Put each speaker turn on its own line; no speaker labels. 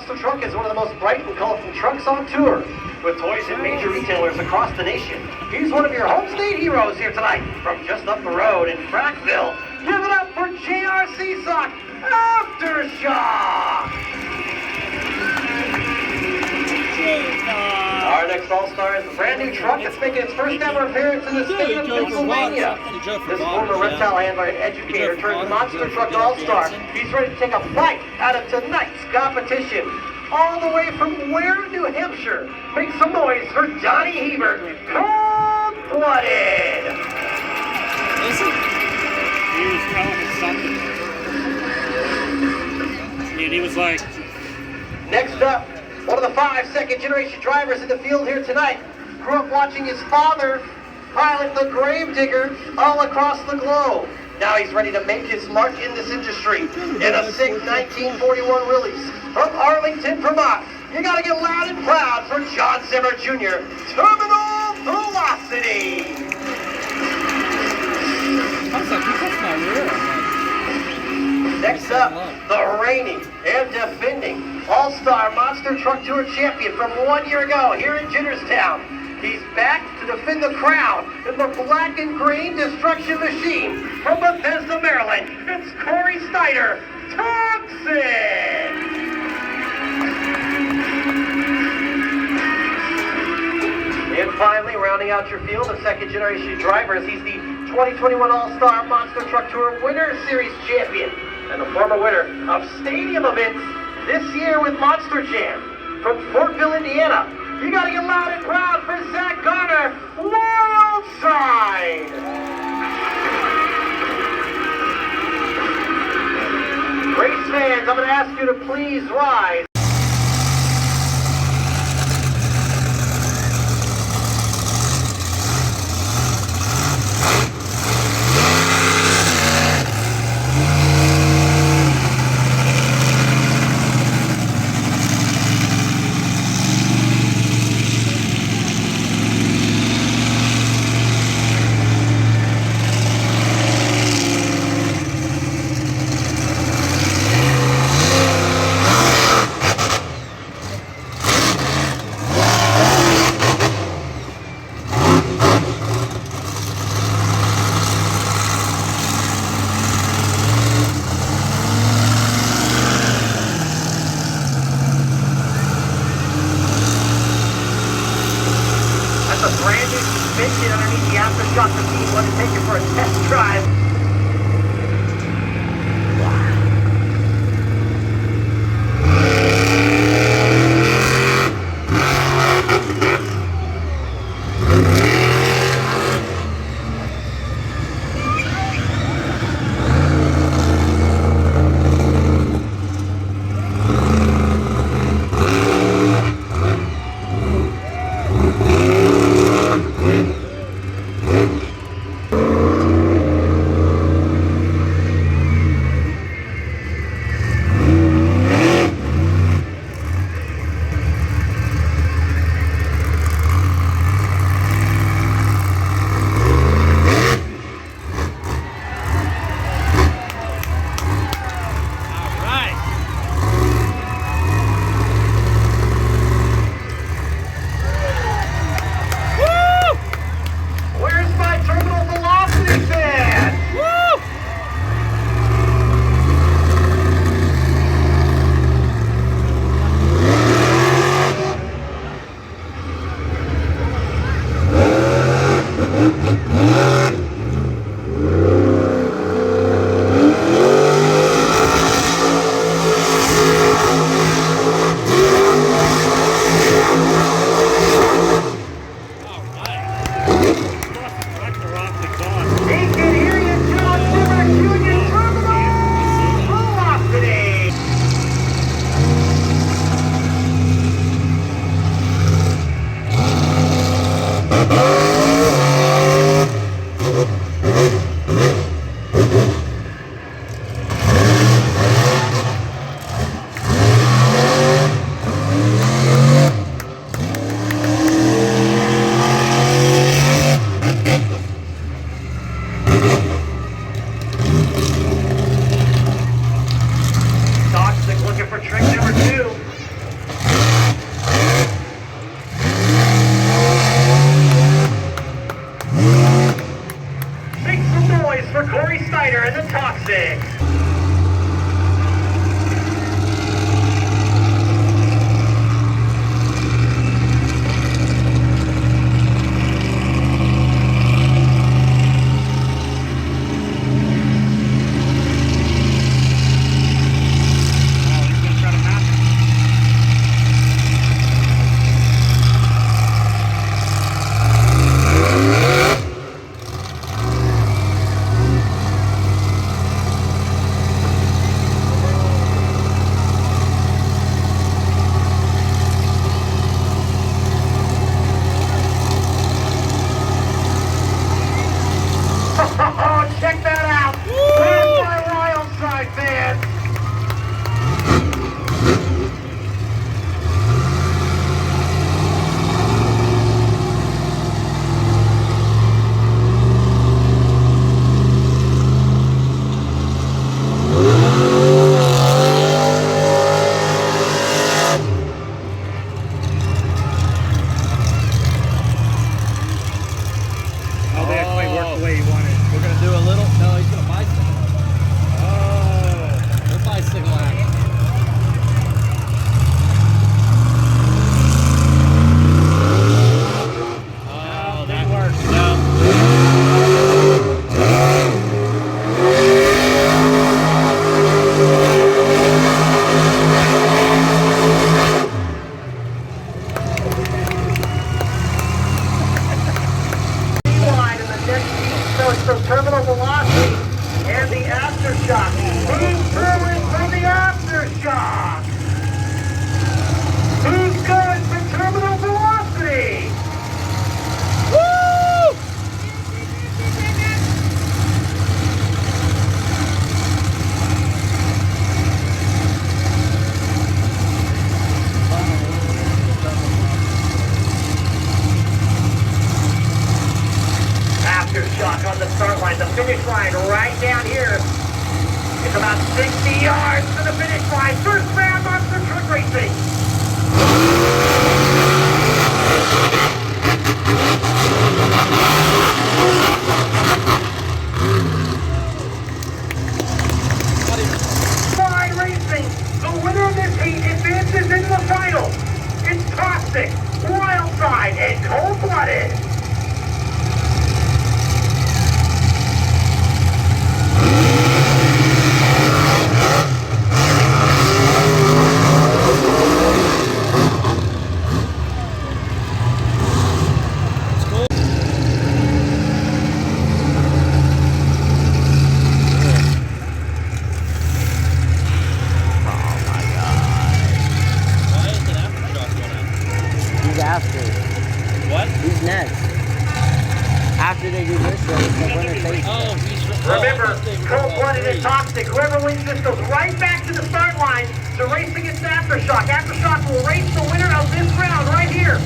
monster truck is one of the most bright and colorful trucks on tour. With toys in major retailers across the nation, he's one of your home state heroes here tonight from just up the road in Frackville. Give it up for JRC Sock Aftershock! Our next all-star is a brand new truck that's making its first ever appearance in the state of Pennsylvania. This former reptile handler and educator turned monster truck all-star. He's ready to take a bite out of tonight's competition. All the way from Ware, New Hampshire. Make some noise for Johnny Hebert, cold-blooded.
He was telling us something. And he was like...
Next up, one of the 5 second-generation drivers in the field here tonight. Grew up watching his father pilot the Gravedigger all across the globe. Now he's ready to make his mark in this industry in a sick 1941 release from Arlington, Vermont. You gotta get loud and proud for John Zimmer Jr. Terminal Velocity. Next up, the reigning and defending All-Star Monster Truck Tour champion from 1 year ago here in Jennerstown. He's back to defend the crown in the black and green destruction machine from Bethesda, Maryland. It's Corey Snyder, Toxic! And finally, rounding out your field of second-generation drivers, he's the 2021 All-Star Monster Truck Tour Winter Series champion and the former winner of stadium events this year with Monster Jam from Fortville, Indiana. You gotta get loud and proud for Zach Garner, World Side! Race fans, I'm gonna ask you to please rise. Brand new suspension underneath the Aftershock machine. Want to take it for a test drive. yards to the finish line. First round Monster Truck Racing. Fine Racing, the winner of this heat advances in the final. It's Toxic, Wildside, and Cold-Blooded.
After.
what?
He's next. After they do this, the winner takes.
Oh,
Remember, Cold-Blooded and Toxic. Whoever wins this goes right back to the start line to race against Aftershock. Aftershock will race the winner of this round right here.